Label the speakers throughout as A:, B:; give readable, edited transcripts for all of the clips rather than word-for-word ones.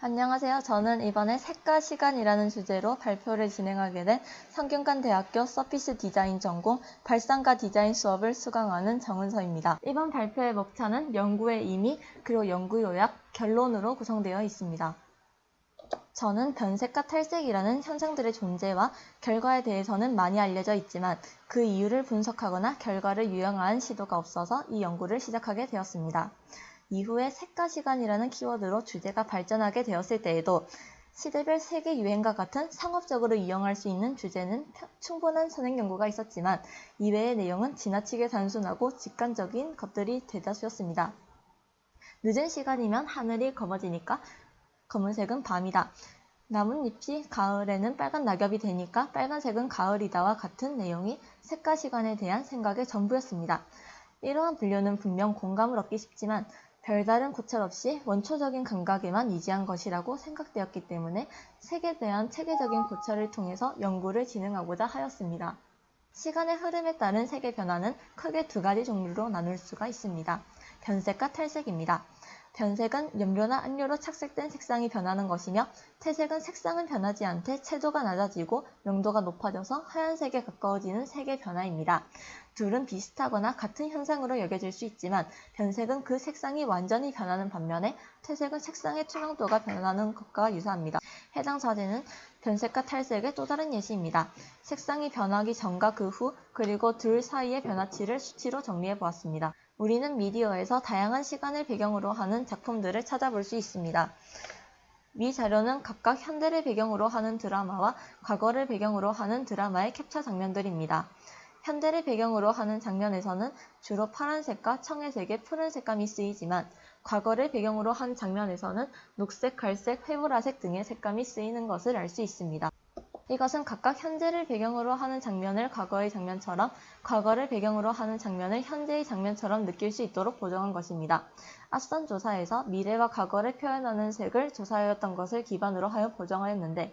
A: 안녕하세요. 저는 이번에 색과 시간이라는 주제로 발표를 진행하게 된 성균관대학교 서피스 디자인 전공 발상과 디자인 수업을 수강하는 정은서입니다. 이번 발표의 목차는 연구의 의미, 그리고 연구 요약, 결론으로 구성되어 있습니다. 저는 변색과 탈색이라는 현상들의 존재와 결과에 대해서는 많이 알려져 있지만 그 이유를 분석하거나 결과를 유형화한 시도가 없어서 이 연구를 시작하게 되었습니다. 이후에 색과 시간이라는 키워드로 주제가 발전하게 되었을 때에도 시대별 세계 유행과 같은 상업적으로 이용할 수 있는 주제는 충분한 선행 연구가 있었지만 이외의 내용은 지나치게 단순하고 직관적인 것들이 대다수였습니다. 늦은 시간이면 하늘이 검어지니까 검은색은 밤이다. 나뭇잎이 가을에는 빨간 낙엽이 되니까 빨간색은 가을이다와 같은 내용이 색과 시간에 대한 생각의 전부였습니다. 이러한 분류는 분명 공감을 얻기 쉽지만 별다른 고찰 없이 원초적인 감각에만 의지한 것이라고 생각되었기 때문에 색에 대한 체계적인 고찰을 통해서 연구를 진행하고자 하였습니다. 시간의 흐름에 따른 색의 변화는 크게 두 가지 종류로 나눌 수가 있습니다. 변색과 탈색입니다. 변색은 염료나 안료로 착색된 색상이 변하는 것이며 탈색은 색상은 변하지 않되 채도가 낮아지고 명도가 높아져서 하얀색에 가까워지는 색의 변화입니다. 둘은 비슷하거나 같은 현상으로 여겨질 수 있지만 변색은 그 색상이 완전히 변하는 반면에 탈색은 색상의 투명도가 변하는 것과 유사합니다. 해당 사진은 변색과 탈색의 또 다른 예시입니다. 색상이 변하기 전과 그 후, 그리고 둘 사이의 변화치를 수치로 정리해 보았습니다. 우리는 미디어에서 다양한 시간을 배경으로 하는 작품들을 찾아볼 수 있습니다. 위 자료는 각각 현대를 배경으로 하는 드라마와 과거를 배경으로 하는 드라마의 캡처 장면들입니다. 현대를 배경으로 하는 장면에서는 주로 파란색과 청회색의 푸른 색감이 쓰이지만 과거를 배경으로 한 장면에서는 녹색, 갈색, 회보라색 등의 색감이 쓰이는 것을 알 수 있습니다. 이것은 각각 현재를 배경으로 하는 장면을 과거의 장면처럼, 과거를 배경으로 하는 장면을 현재의 장면처럼 느낄 수 있도록 보정한 것입니다. 앞선 조사에서 미래와 과거를 표현하는 색을 조사하였던 것을 기반으로 하여 보정하였는데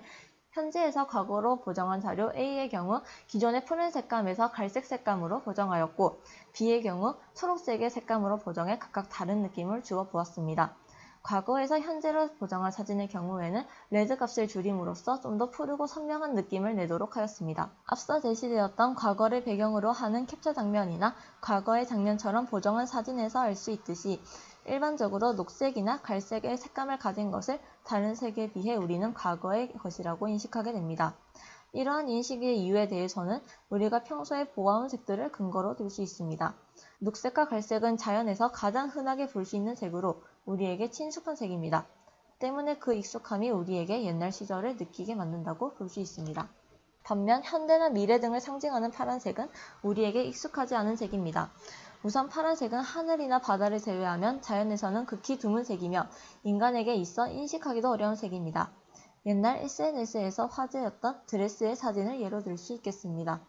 A: 현재에서 과거로 보정한 자료 A의 경우 기존의 푸른 색감에서 갈색 색감으로 보정하였고 B의 경우 초록색의 색감으로 보정해 각각 다른 느낌을 주어 보았습니다. 과거에서 현재로 보정한 사진의 경우에는 레드 값을 줄임으로써 좀 더 푸르고 선명한 느낌을 내도록 하였습니다. 앞서 제시되었던 과거를 배경으로 하는 캡처 장면이나 과거의 장면처럼 보정한 사진에서 알 수 있듯이 일반적으로 녹색이나 갈색의 색감을 가진 것을 다른 색에 비해 우리는 과거의 것이라고 인식하게 됩니다. 이러한 인식의 이유에 대해서는 우리가 평소에 보아온 색들을 근거로 들 수 있습니다. 녹색과 갈색은 자연에서 가장 흔하게 볼 수 있는 색으로 우리에게 친숙한 색입니다. 때문에 그 익숙함이 우리에게 옛날 시절을 느끼게 만든다고 볼 수 있습니다. 반면 현대나 미래 등을 상징하는 파란색은 우리에게 익숙하지 않은 색입니다. 우선 파란색은 하늘이나 바다를 제외하면 자연에서는 극히 드문 색이며 인간에게 있어 인식하기도 어려운 색입니다. 옛날 SNS에서 화제였던 드레스의 사진을 예로 들 수 있겠습니다.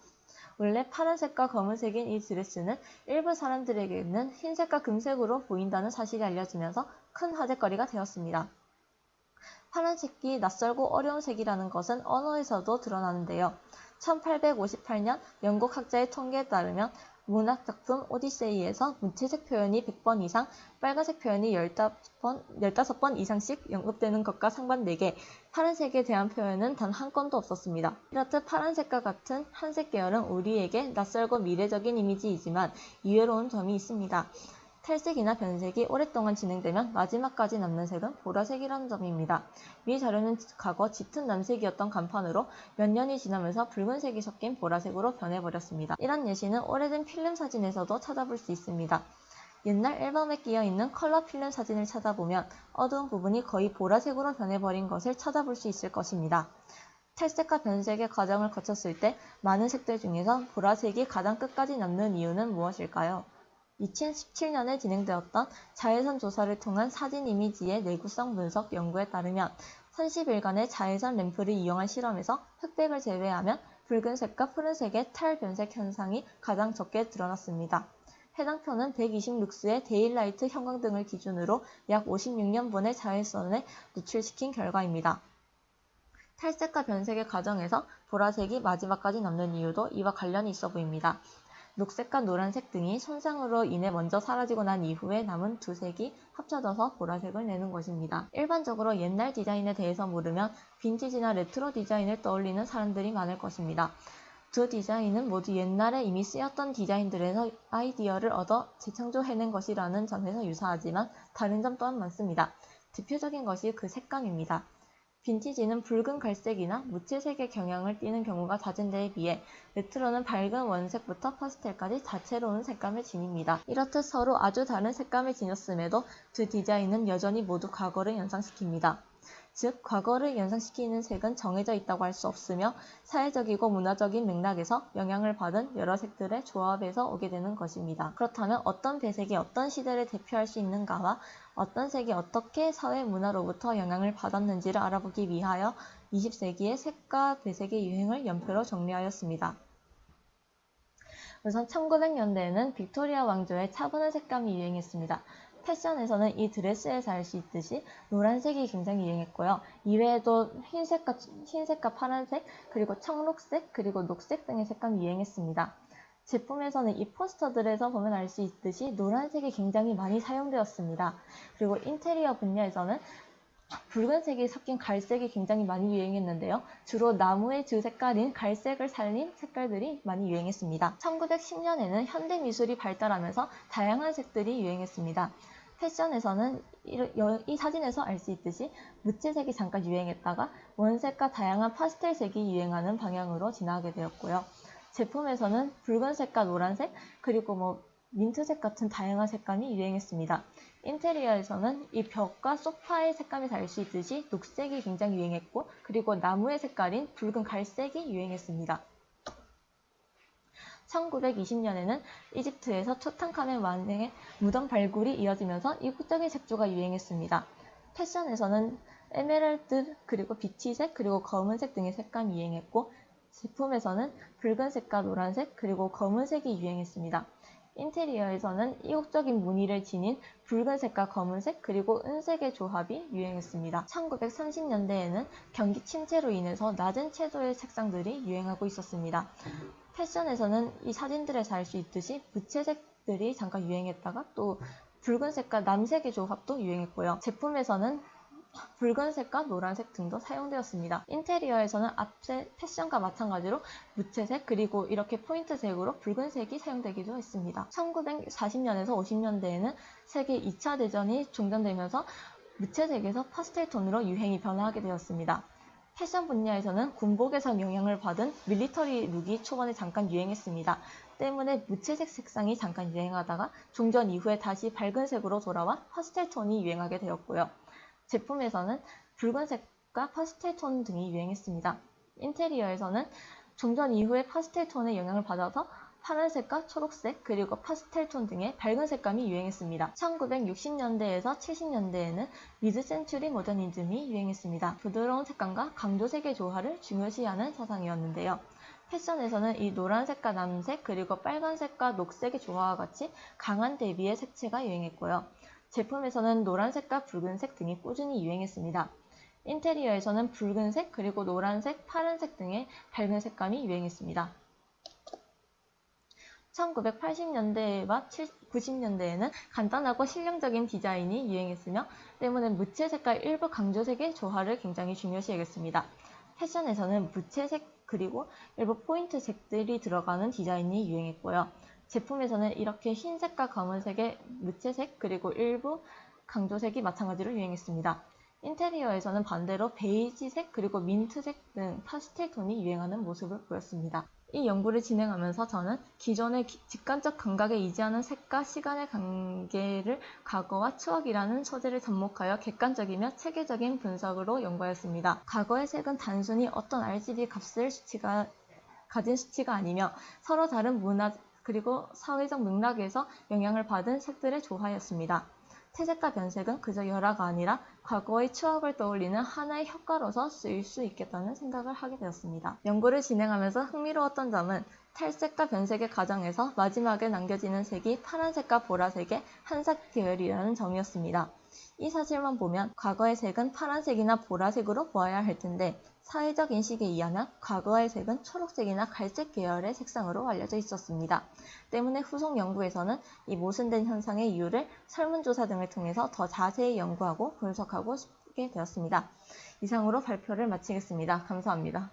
A: 원래 파란색과 검은색인 이 드레스는 일부 사람들에게는 흰색과 금색으로 보인다는 사실이 알려지면서 큰 화제거리가 되었습니다. 파란색이 낯설고 어려운 색이라는 것은 언어에서도 드러나는데요. 1858년 영국 학자의 통계에 따르면 문학작품 오디세이에서 무채색 표현이 100번 이상, 빨간색 표현이 15번 이상씩 언급되는 것과 상반되게 파란색에 대한 표현은 단 한 건도 없었습니다. 이렇듯 파란색과 같은 한색 계열은 우리에게 낯설고 미래적인 이미지이지만 이외로운 점이 있습니다. 탈색이나 변색이 오랫동안 진행되면 마지막까지 남는 색은 보라색이라는 점입니다. 위 자료는 과거 짙은 남색이었던 간판으로 몇 년이 지나면서 붉은색이 섞인 보라색으로 변해버렸습니다. 이런 예시는 오래된 필름 사진에서도 찾아볼 수 있습니다. 옛날 앨범에 끼어있는 컬러 필름 사진을 찾아보면 어두운 부분이 거의 보라색으로 변해버린 것을 찾아볼 수 있을 것입니다. 탈색과 변색의 과정을 거쳤을 때 많은 색들 중에서 보라색이 가장 끝까지 남는 이유는 무엇일까요? 2017년에 진행되었던 자외선 조사를 통한 사진 이미지의 내구성 분석 연구에 따르면 30일간의 자외선 램프를 이용한 실험에서 흑백을 제외하면 붉은색과 푸른색의 탈변색 현상이 가장 적게 드러났습니다. 해당 표는 120룩스의 데일라이트 형광등을 기준으로 약 56년분의 자외선에 노출시킨 결과입니다. 탈색과 변색의 과정에서 보라색이 마지막까지 남는 이유도 이와 관련이 있어 보입니다. 녹색과 노란색 등이 손상으로 인해 먼저 사라지고 난 이후에 남은 두 색이 합쳐져서 보라색을 내는 것입니다. 일반적으로 옛날 디자인에 대해서 물으면 빈티지나 레트로 디자인을 떠올리는 사람들이 많을 것입니다. 두 디자인은 모두 옛날에 이미 쓰였던 디자인들에서 아이디어를 얻어 재창조해낸 것이라는 점에서 유사하지만 다른 점 또한 많습니다. 대표적인 것이 그 색감입니다. 빈티지는 붉은 갈색이나 무채색의 경향을 띠는 경우가 잦은 데에 비해 레트로는 밝은 원색부터 파스텔까지 다채로운 색감을 지닙니다. 이렇듯 서로 아주 다른 색감을 지녔음에도 두 디자인은 여전히 모두 과거를 연상시킵니다. 즉, 과거를 연상시키는 색은 정해져 있다고 할 수 없으며 사회적이고 문화적인 맥락에서 영향을 받은 여러 색들의 조합에서 오게 되는 것입니다. 그렇다면 어떤 배색이 어떤 시대를 대표할 수 있는가와 어떤 색이 어떻게 사회 문화로부터 영향을 받았는지를 알아보기 위하여 20세기의 색과 배색의 유행을 연표로 정리하였습니다. 우선 1900년대에는 빅토리아 왕조의 차분한 색감이 유행했습니다. 패션에서는 이 드레스에서 알 수 있듯이 노란색이 굉장히 유행했고요. 이외에도 흰색과 파란색, 그리고 청록색, 그리고 녹색 등의 색감이 유행했습니다. 제품에서는 이 포스터들에서 보면 알 수 있듯이 노란색이 굉장히 많이 사용되었습니다. 그리고 인테리어 분야에서는 붉은색이 섞인 갈색이 굉장히 많이 유행했는데요. 주로 나무의 주 색깔인 갈색을 살린 색깔들이 많이 유행했습니다. 1910년에는 현대미술이 발달하면서 다양한 색들이 유행했습니다. 패션에서는 이 사진에서 알 수 있듯이 무채색이 잠깐 유행했다가 원색과 다양한 파스텔색이 유행하는 방향으로 진화하게 되었고요. 제품에서는 붉은색과 노란색, 그리고 민트색 같은 다양한 색감이 유행했습니다. 인테리어에서는 이 벽과 소파의 색감이 달 수 있듯이 녹색이 굉장히 유행했고, 그리고 나무의 색깔인 붉은 갈색이 유행했습니다. 1920년에는 이집트에서 투탕카멘 왕의 무덤 발굴이 이어지면서 이국적인 색조가 유행했습니다. 패션에서는 에메랄드, 그리고 비치색, 그리고 검은색 등의 색감이 유행했고, 제품에서는 붉은색과 노란색, 그리고 검은색이 유행했습니다. 인테리어에서는 이국적인 무늬를 지닌 붉은색과 검은색, 그리고 은색의 조합이 유행했습니다. 1930년대에는 경기 침체로 인해서 낮은 채도의 색상들이 유행하고 있었습니다. 패션에서는 이 사진들에서 알 수 있듯이 무채색들이 잠깐 유행했다가 또 붉은색과 남색의 조합도 유행했고요. 제품에서는 붉은색과 노란색 등도 사용되었습니다. 인테리어에서는 앞세 패션과 마찬가지로 무채색, 그리고 이렇게 포인트색으로 붉은색이 사용되기도 했습니다. 1940년에서 50년대에는 세계 2차 대전이 종전되면서 무채색에서 파스텔 톤으로 유행이 변화하게 되었습니다. 패션 분야에서는 군복에서 영향을 받은 밀리터리 룩이 초반에 잠깐 유행했습니다. 때문에 무채색 색상이 잠깐 유행하다가 종전 이후에 다시 밝은 색으로 돌아와 파스텔 톤이 유행하게 되었고요. 제품에서는 붉은색과 파스텔 톤 등이 유행했습니다. 인테리어에서는 종전 이후에 파스텔 톤의 영향을 받아서 파란색과 초록색, 그리고 파스텔 톤 등의 밝은 색감이 유행했습니다. 1960년대에서 70년대에는 미드 센추리 모더니즘이 유행했습니다. 부드러운 색감과 강조색의 조화를 중요시하는 사상이었는데요. 패션에서는 이 노란색과 남색, 그리고 빨간색과 녹색의 조화와 같이 강한 대비의 색채가 유행했고요. 제품에서는 노란색과 붉은색 등이 꾸준히 유행했습니다. 인테리어에서는 붉은색, 그리고 노란색, 파란색 등의 밝은 색감이 유행했습니다. 1980년대와 90년대에는 간단하고 실용적인 디자인이 유행했으며 때문에 무채색과 일부 강조색의 조화를 굉장히 중요시하겠습니다. 패션에서는 무채색 그리고 일부 포인트색들이 들어가는 디자인이 유행했고요. 제품에서는 이렇게 흰색과 검은색의 무채색 그리고 일부 강조색이 마찬가지로 유행했습니다. 인테리어에서는 반대로 베이지색 그리고 민트색 등 파스텔 톤이 유행하는 모습을 보였습니다. 이 연구를 진행하면서 저는 기존의 직관적 감각에 의지하는 색과 시간의 관계를 과거와 추억이라는 소재를 접목하여 객관적이며 체계적인 분석으로 연구하였습니다. 과거의 색은 단순히 어떤 RGB 값을 가진 수치가 아니며 서로 다른 문화 그리고 사회적 맥락에서 영향을 받은 색들의 조화였습니다. 채색과 변색은 그저 열화가 아니라 과거의 추억을 떠올리는 하나의 효과로서 쓰일 수 있겠다는 생각을 하게 되었습니다. 연구를 진행하면서 흥미로웠던 점은 탈색과 변색의 과정에서 마지막에 남겨지는 색이 파란색과 보라색의 한색 계열이라는 점이었습니다. 이 사실만 보면 과거의 색은 파란색이나 보라색으로 보아야 할 텐데 사회적 인식에 의하면 과거의 색은 초록색이나 갈색 계열의 색상으로 알려져 있었습니다. 때문에 후속 연구에서는 이 모순된 현상의 이유를 설문조사 등을 통해서 더 자세히 연구하고 분석하고 싶게 되었습니다. 이상으로 발표를 마치겠습니다. 감사합니다.